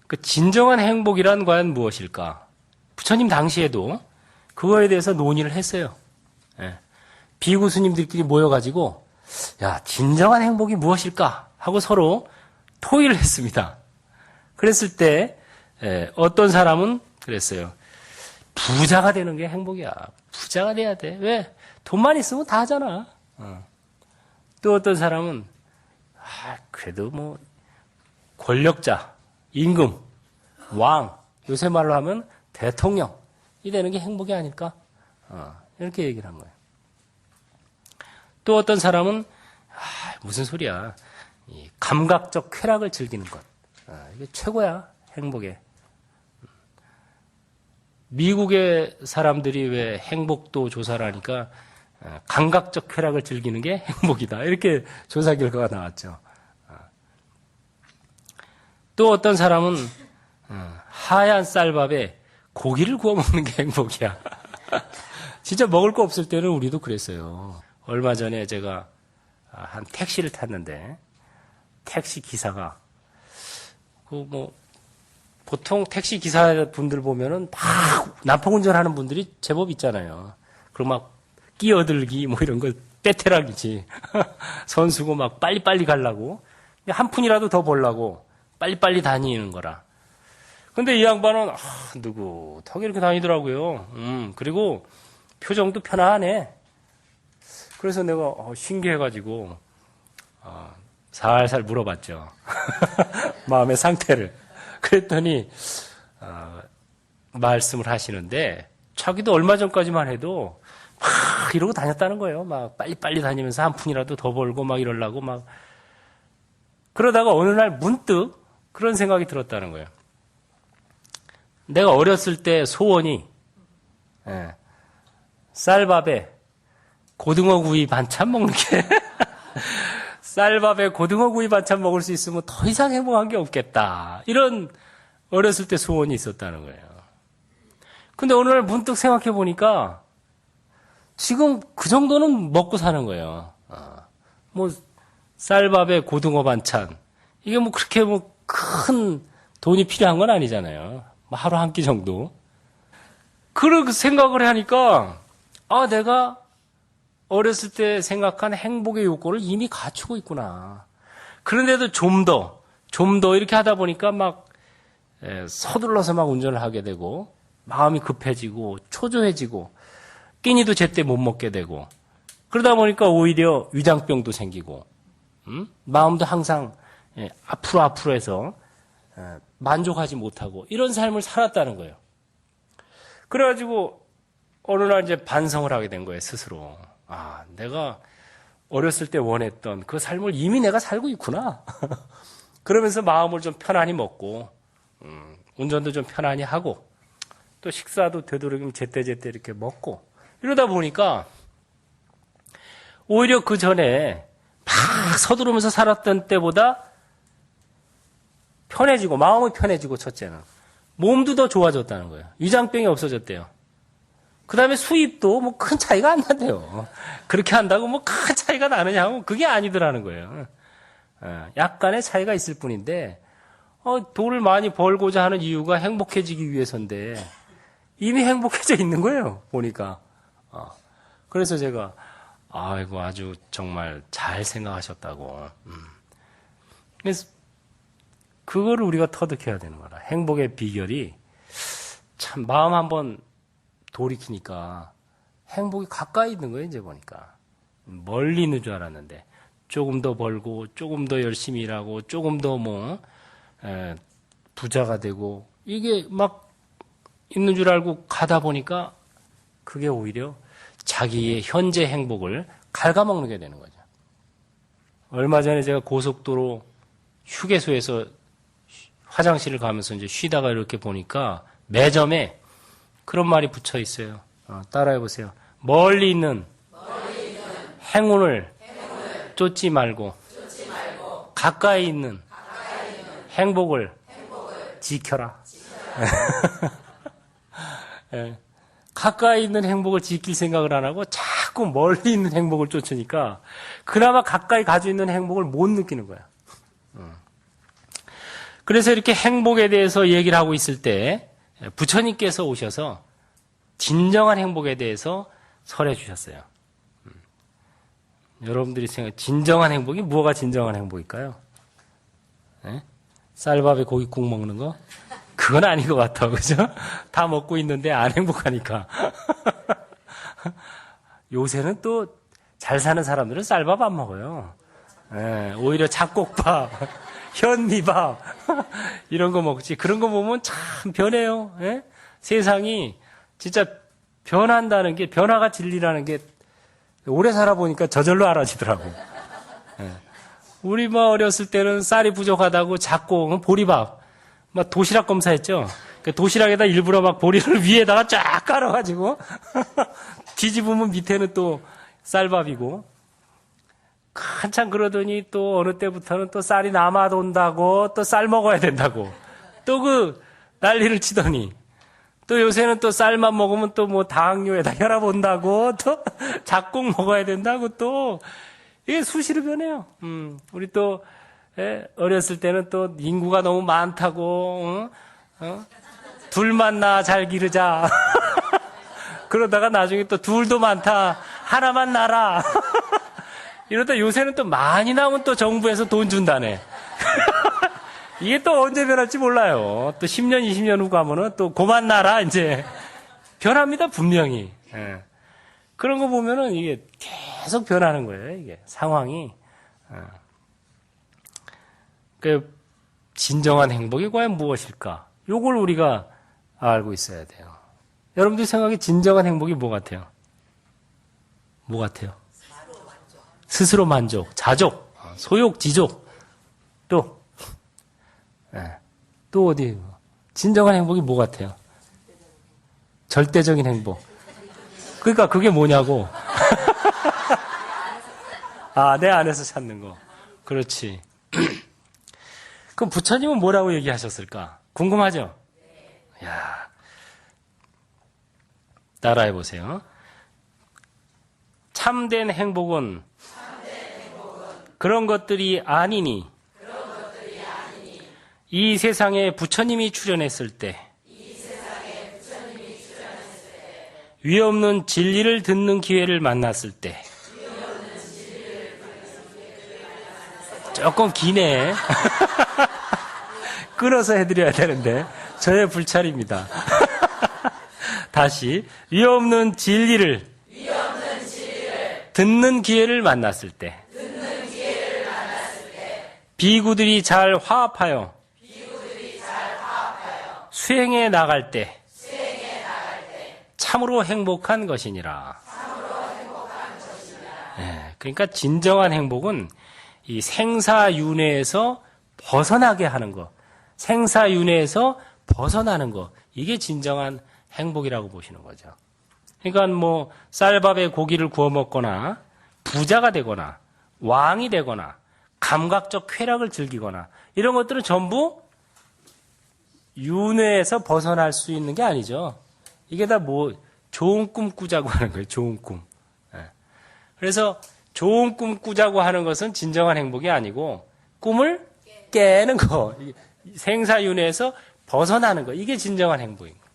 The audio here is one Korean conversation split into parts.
그 진정한 행복이란 과연 무엇일까? 부처님 당시에도 그거에 대해서 논의를 했어요. 예. 비구스님들끼리 모여가지고 야, 진정한 행복이 무엇일까? 하고 서로 토의를 했습니다. 그랬을 때 어떤 사람은 그랬어요. 부자가 되는 게 행복이야. 부자가 돼야 돼. 왜? 돈만 있으면 다 하잖아. 또 어떤 사람은 그래도 뭐 권력자, 임금, 왕, 요새 말로 하면 대통령이 되는 게 행복이 아닐까? 이렇게 얘기를 한 거예요. 또 어떤 사람은 무슨 소리야. 이 감각적 쾌락을 즐기는 것. 이게 최고야, 행복에. 미국의 사람들이 왜 행복도 조사를 하니까 감각적 쾌락을 즐기는 게 행복이다. 이렇게 조사 결과가 나왔죠. 또 어떤 사람은 하얀 쌀밥에 고기를 구워 먹는 게 행복이야. 진짜 먹을 거 없을 때는 우리도 그랬어요. 얼마 전에 제가 한 택시를 탔는데 택시 기사가 보통 택시 기사분들 보면은 막 난폭 운전하는 분들이 제법 있잖아요. 그리고 막 끼어들기 뭐 이런 거 빼태락이지. 선수고 막 빨리빨리 가려고 한 푼이라도 더 벌려고 빨리빨리 다니는 거라. 근데 이 양반은 느긋하게 이렇게 다니더라고요. 그리고 표정도 편안해. 그래서 내가 신기해가지고 살살 물어봤죠. 마음의 상태를. 그랬더니 말씀을 하시는데 자기도 얼마 전까지만 해도 막 이러고 다녔다는 거예요. 막 빨리빨리 다니면서 한 푼이라도 더 벌고 막 이러려고 막. 그러다가 어느 날 문득 그런 생각이 들었다는 거예요. 내가 어렸을 때 소원이 쌀밥에 고등어 구이 반찬 먹는 게 쌀밥에 고등어 구이 반찬 먹을 수 있으면 더 이상 행복한 게 없겠다. 이런 어렸을 때 소원이 있었다는 거예요. 근데 오늘 날 문득 생각해 보니까 지금 그 정도는 먹고 사는 거예요. 뭐 쌀밥에 고등어 반찬 이게 뭐 그렇게 뭐 큰 돈이 필요한 건 아니잖아요. 하루 한 끼 정도. 그런 생각을 하니까 내가 어렸을 때 생각한 행복의 요건을 이미 갖추고 있구나. 그런데도 좀 더 이렇게 하다 보니까 막 서둘러서 막 운전을 하게 되고 마음이 급해지고 초조해지고 끼니도 제때 못 먹게 되고 그러다 보니까 오히려 위장병도 생기고 마음도 항상 앞으로 해서 만족하지 못하고 이런 삶을 살았다는 거예요. 그래가지고 어느 날 이제 반성을 하게 된 거예요, 스스로. 내가 어렸을 때 원했던 그 삶을 이미 내가 살고 있구나. 그러면서 마음을 좀 편안히 먹고, 운전도 좀 편안히 하고, 또 식사도 되도록이면 제때제때 이렇게 먹고, 이러다 보니까, 오히려 그 전에 막 서두르면서 살았던 때보다 편해지고, 마음이 편해지고, 첫째는. 몸도 더 좋아졌다는 거예요. 위장병이 없어졌대요. 그 다음에 수입도 뭐 큰 차이가 안 난대요. 그렇게 한다고 뭐 큰 차이가 나느냐 하면 그게 아니더라는 거예요. 약간의 차이가 있을 뿐인데, 돈을 많이 벌고자 하는 이유가 행복해지기 위해서인데, 이미 행복해져 있는 거예요, 보니까. 그래서 제가, 이거 아주 정말 잘 생각하셨다고. 그래서, 그거를 우리가 터득해야 되는 거라. 행복의 비결이 참 마음 한번 돌이키니까 행복이 가까이 있는 거예요, 이제 보니까. 멀리 있는 줄 알았는데 조금 더 벌고 조금 더 열심히 일하고 조금 더 부자가 되고 이게 막 있는 줄 알고 가다 보니까 그게 오히려 자기의 현재 행복을 갉아먹는 게 되는 거죠. 얼마 전에 제가 고속도로 휴게소에서 화장실을 가면서 이제 쉬다가 이렇게 보니까 매점에 그런 말이 붙여 있어요. 따라해 보세요. 멀리 있는 행운을 쫓지 말고 가까이 있는 행복을 지켜라. 예. 가까이 있는 행복을 지킬 생각을 안 하고 자꾸 멀리 있는 행복을 쫓으니까 그나마 가까이 가지고 있는 행복을 못 느끼는 거야. 그래서 이렇게 행복에 대해서 얘기를 하고 있을 때 부처님께서 오셔서 진정한 행복에 대해서 설해 주셨어요. 여러분들이 생각해 진정한 행복이 뭐가 진정한 행복일까요? 네? 쌀밥에 고깃국 먹는 거? 그건 아닌 것 같아, 그죠? 다 먹고 있는데 안 행복하니까. 요새는 또 잘 사는 사람들은 쌀밥 안 먹어요. 네, 오히려 잡곡밥, 현미밥 이런 거 먹지. 그런 거 보면 참 변해요. 네? 세상이 진짜 변한다는 게, 변화가 진리라는 게 오래 살아보니까 저절로 알아지더라고. 네. 우리 뭐 어렸을 때는 쌀이 부족하다고 잡곡, 보리밥, 막 도시락 검사했죠. 그 도시락에다 일부러 막 보리를 위에다가 쫙 깔아가지고 뒤집으면 밑에는 또 쌀밥이고, 한참 그러더니 또 어느 때부터는 또 쌀이 남아돈다고 또 쌀 먹어야 된다고 또 그 난리를 치더니, 또 요새는 또 쌀만 먹으면 또 뭐 당뇨에다 혈압 온다고 또 잡곡 먹어야 된다고 또 이게 수시로 변해요. 우리 또 어렸을 때는 또 인구가 너무 많다고 둘만 낳아 잘 기르자 그러다가 나중에 또 둘도 많다 하나만 낳아라 이러다 요새는 또 많이 나오면 또 정부에서 돈 준다네. 이게 또 언제 변할지 몰라요. 또 10년, 20년 후 가면은 또 고만 나라 이제 변합니다, 분명히. 예. 그런 거 보면은 이게 계속 변하는 거예요, 이게 상황이. 그 진정한 행복이 과연 무엇일까? 요걸 우리가 알고 있어야 돼요. 여러분들 생각에 진정한 행복이 뭐 같아요? 뭐 같아요? 스스로 만족, 자족, 소욕, 지족, 또, 또 어디, 진정한 행복이 뭐 같아요? 절대적인 행복. 그러니까 그게 뭐냐고. 아, 내 안에서 찾는 거. 그렇지. 그럼 부처님은 뭐라고 얘기하셨을까? 궁금하죠? 야, 따라해 보세요. 참된 행복은 그런 것들이 아니니 이 세상에 부처님이 출현했을 때 위 없는 진리를 듣는 기회를 만났을 때 조금 기네. 끊어서 해드려야 되는데 저의 불찰입니다. 다시 위 없는 진리를 듣는 기회를 만났을 때 비구들이 잘 화합하여 수행해 나갈 때 참으로 행복한 것이니라. 네, 그러니까 진정한 행복은 이 생사윤회에서 벗어나게 하는 것, 생사윤회에서 벗어나는 것, 이게 진정한 행복이라고 보시는 거죠. 그러니까 뭐 쌀밥에 고기를 구워 먹거나 부자가 되거나 왕이 되거나 감각적 쾌락을 즐기거나 이런 것들은 전부 윤회에서 벗어날 수 있는 게 아니죠. 이게 다 뭐 좋은 꿈 꾸자고 하는 거예요. 좋은 꿈. 그래서 좋은 꿈 꾸자고 하는 것은 진정한 행복이 아니고 꿈을 깨는 거, 생사윤회에서 벗어나는 거, 이게 진정한 행복입니다.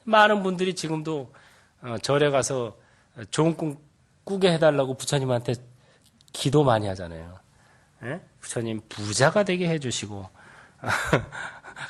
많은 분들이 지금도 절에 가서 좋은 꿈 꾸게 해달라고 부처님한테 기도 많이 하잖아요. 부처님 부자가 되게 해주시고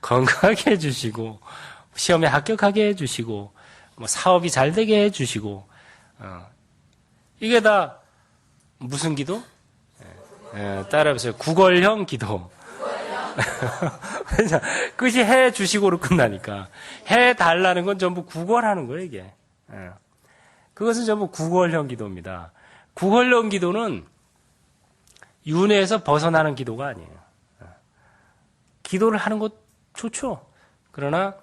건강하게 해주시고 시험에 합격하게 해주시고 뭐 사업이 잘 되게 해주시고 이게 다 무슨 기도? 따라해보세요. 구걸형 기도. 그것이 해주시고로 끝나니까. 해달라는 건 전부 구걸하는 거예요, 이게. 그것은 전부 구걸형 기도입니다. 구걸형 기도는 윤회에서 벗어나는 기도가 아니에요. 기도를 하는 것 좋죠. 그러나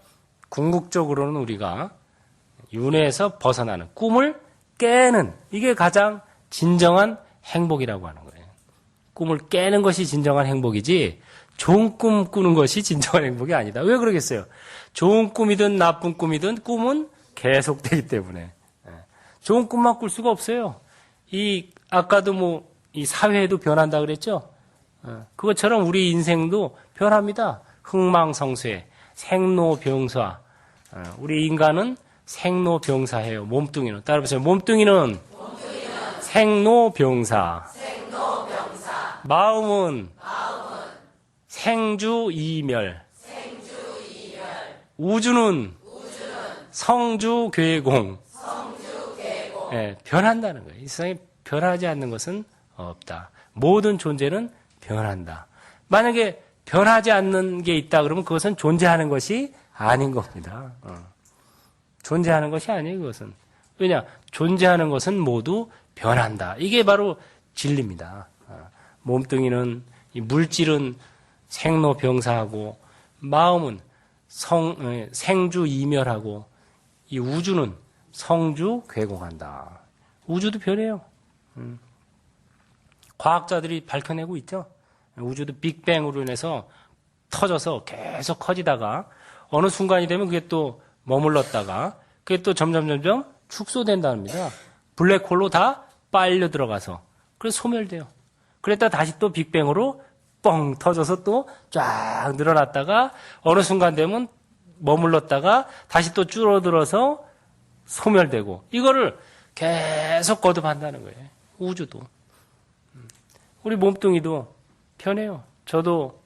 궁극적으로는 우리가 윤회에서 벗어나는, 꿈을 깨는, 이게 가장 진정한 행복이라고 하는 거예요. 꿈을 깨는 것이 진정한 행복이지 좋은 꿈 꾸는 것이 진정한 행복이 아니다. 왜 그러겠어요? 좋은 꿈이든 나쁜 꿈이든 꿈은 계속되기 때문에. 좋은 꿈만 꿀 수가 없어요. 아까도 이 사회도 변한다 그랬죠? 그것처럼 우리 인생도 변합니다. 흥망성쇠, 생로병사. 우리 인간은 생로병사해요. 몸뚱이는. 따라해보세요. 몸뚱이는 생로병사. 마음은 생주이멸. 우주는 성주괴공. 예, 변한다는 거예요. 이 세상에 변하지 않는 것은 없다. 모든 존재는 변한다. 만약에 변하지 않는 게 있다 그러면 그것은 존재하는 것이 아닌 겁니다. 존재하는 것이 아니에요, 그것은. 왜냐? 존재하는 것은 모두 변한다. 이게 바로 진리입니다. 몸뚱이는, 이 물질은 생로병사하고, 마음은 생주이멸하고, 이 우주는 성주괴공한다. 우주도 변해요. 과학자들이 밝혀내고 있죠. 우주도 빅뱅으로 인해서 터져서 계속 커지다가 어느 순간이 되면 그게 또 머물렀다가 그게 또 점점 축소된답니다. 블랙홀로 다 빨려 들어가서 그래서 소멸돼요. 그랬다 다시 또 빅뱅으로 뻥 터져서 또 쫙 늘어났다가 어느 순간 되면 머물렀다가 다시 또 줄어들어서 소멸되고 이거를 계속 거듭한다는 거예요. 우주도. 우리 몸뚱이도 편해요. 저도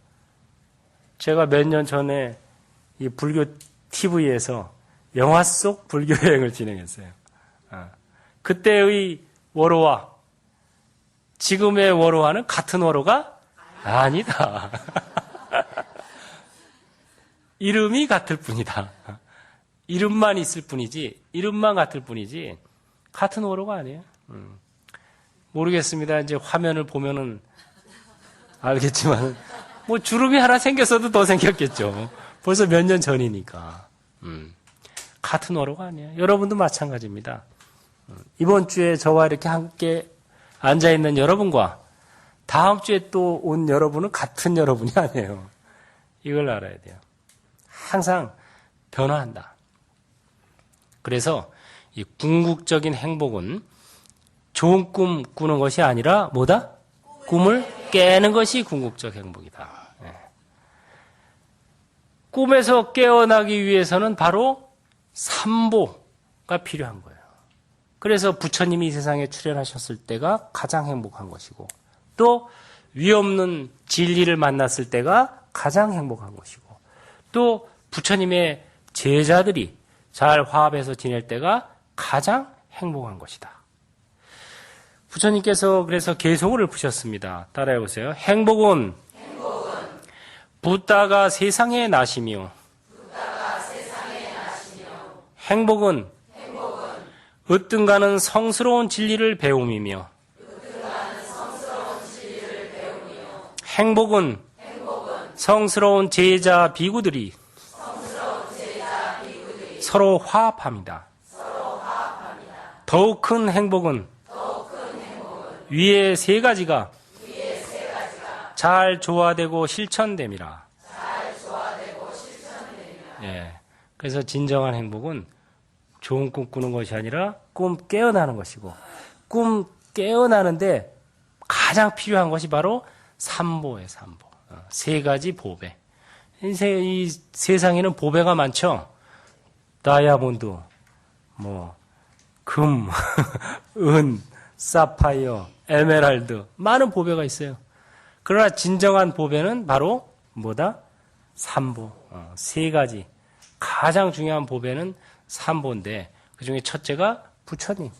제가 몇 년 전에 이 불교 TV에서 영화 속 불교 여행을 진행했어요. 그때의 월호와 지금의 월호와는 같은 월호가 아니다. 이름이 같을 뿐이다. 이름만 있을 뿐이지, 이름만 같을 뿐이지, 같은 월호가 아니에요. 모르겠습니다. 이제 화면을 보면은 알겠지만, 뭐 주름이 하나 생겼어도 더 생겼겠죠. 벌써 몇 년 전이니까. 같은 월호가 아니에요. 여러분도 마찬가지입니다. 이번 주에 저와 이렇게 함께 앉아있는 여러분과 다음 주에 또 온 여러분은 같은 여러분이 아니에요. 이걸 알아야 돼요. 항상 변화한다. 그래서 이 궁극적인 행복은 좋은 꿈 꾸는 것이 아니라 뭐다? 꿈을 깨는 것이 궁극적 행복이다. 꿈에서 깨어나기 위해서는 바로 삼보가 필요한 거예요. 그래서 부처님이 이 세상에 출현하셨을 때가 가장 행복한 것이고 또 위없는 진리를 만났을 때가 가장 행복한 것이고 또 부처님의 제자들이 잘 화합해서 지낼 때가 가장 행복한 것이다. 부처님께서 그래서 개송을 푸셨습니다. 따라해보세요. 행복은 붓다가 세상에 나시며 행복은 으뜸가는 성스러운 진리를 배움이며 행복은 성스러운 제자 비구들이 서로 화합합니다. 더욱 큰 행복은 위에 세 가지가 잘 조화되고 실천됨이라. 예. 그래서 진정한 행복은 좋은 꿈 꾸는 것이 아니라 꿈 깨어나는 것이고 꿈 깨어나는데 가장 필요한 것이 바로 삼보예요. 삼보. 세 가지 보배. 이 세상에는 보배가 많죠. 다이아몬드, 금, 은, 사파이어, 에메랄드 많은 보배가 있어요. 그러나 진정한 보배는 바로 뭐다? 삼보. 세 가지. 가장 중요한 보배는 삼보인데 그 중에 첫째가 부처님.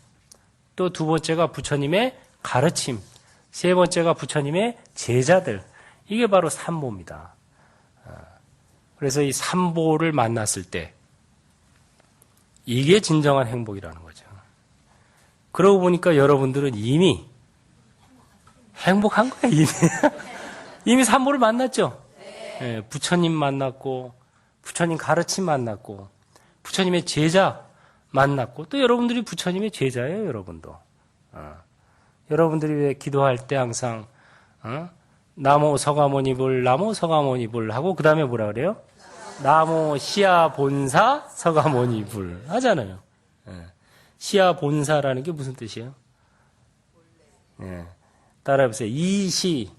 또 두 번째가 부처님의 가르침. 세 번째가 부처님의 제자들. 이게 바로 삼보입니다. 그래서 이 삼보를 만났을 때 이게 진정한 행복이라는 거죠. 그러고 보니까 여러분들은 이미 행복한 거예요. 이미 삼보를 만났죠. 네, 부처님 만났고 부처님 가르침 만났고 부처님의 제자 만났고 또 여러분들이 부처님의 제자예요. 여러분도. 여러분들이 왜 기도할 때 항상 나모 서가모니불 나모 서가모니불 하고 그 다음에 뭐라 그래요? 나모 시야 본사 서가모니불 하잖아요. 시야 본사라는 게 무슨 뜻이에요? 따라해보세요. 이시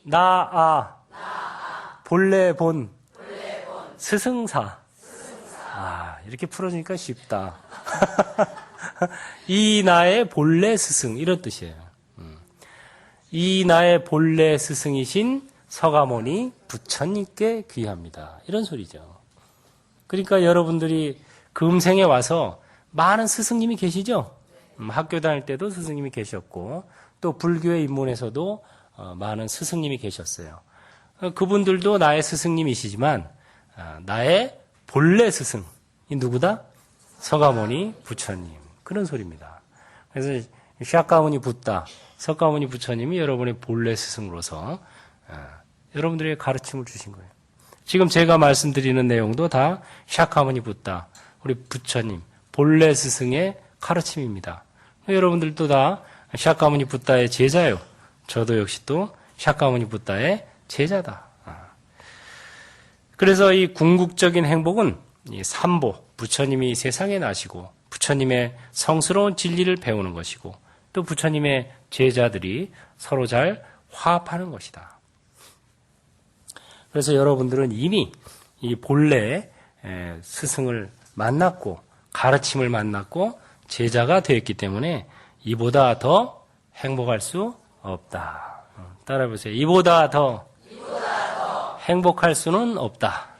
나아 본래 본 스승사. 이렇게 풀어주니까 쉽다. 이 나의 본래 스승 이런 뜻이에요. 이 나의 본래 스승이신 서가모니 부처님께 귀합니다. 이런 소리죠. 그러니까 여러분들이 금생에 와서 많은 스승님이 계시죠? 학교 다닐 때도 스승님이 계셨고 또 불교에 입문해서도 많은 스승님이 계셨어요. 그분들도 나의 스승님이시지만 나의 본래 스승이 누구다? 서가모니 부처님. 그런 소리입니다. 그래서 샤카모니 붓다, 서가모니 부처님이 여러분의 본래 스승으로서 여러분들에게 가르침을 주신 거예요. 지금 제가 말씀드리는 내용도 다 샤카모니 붓다, 우리 부처님 본래 스승의 가르침입니다. 여러분들도 다 샤카모니 붓다의 제자예요. 저도 역시 또 샤카모니 붓다의 제자다. 그래서 이 궁극적인 행복은 이 삼보, 부처님이 세상에 나시고 부처님의 성스러운 진리를 배우는 것이고 또 부처님의 제자들이 서로 잘 화합하는 것이다. 그래서 여러분들은 이미 이 본래 스승을 만났고 가르침을 만났고 제자가 되었기 때문에 이보다 더 행복할 수 없다. 따라해보세요. 이보다 더 행복할 수는 없다.